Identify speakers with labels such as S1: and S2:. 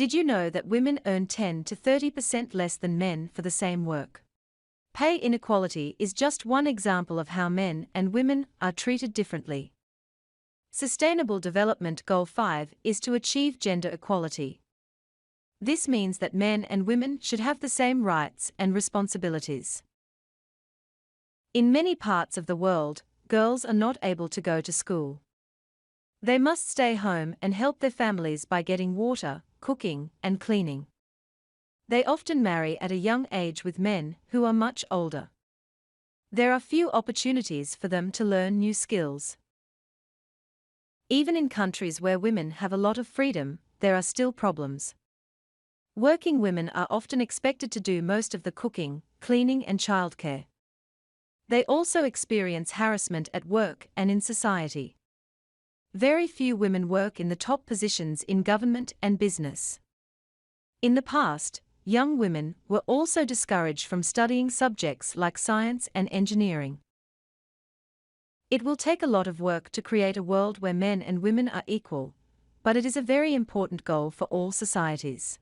S1: Did you know that women earn 10 to 30% less than men for the same work? Pay inequality is just one example of how men and women are treated differently. Sustainable Development Goal 5 is to achieve gender equality. This means that men and women should have the same rights and responsibilities. In many parts of the world, girls are not able to go to school. They must stay home and help their families by getting water, cooking, and cleaning. They often marry at a young age with men who are much older. There are few opportunities for them to learn new skills. Even in countries where women have a lot of freedom, there are still problems. Working women are often expected to do most of the cooking, cleaning, and childcare. They also experience harassment at work and in society. Very few women work in the top positions in government and business. In the past, young women were also discouraged from studying subjects like science and engineering. It will take a lot of work to create a world where men and women are equal, but it is a very important goal for all societies.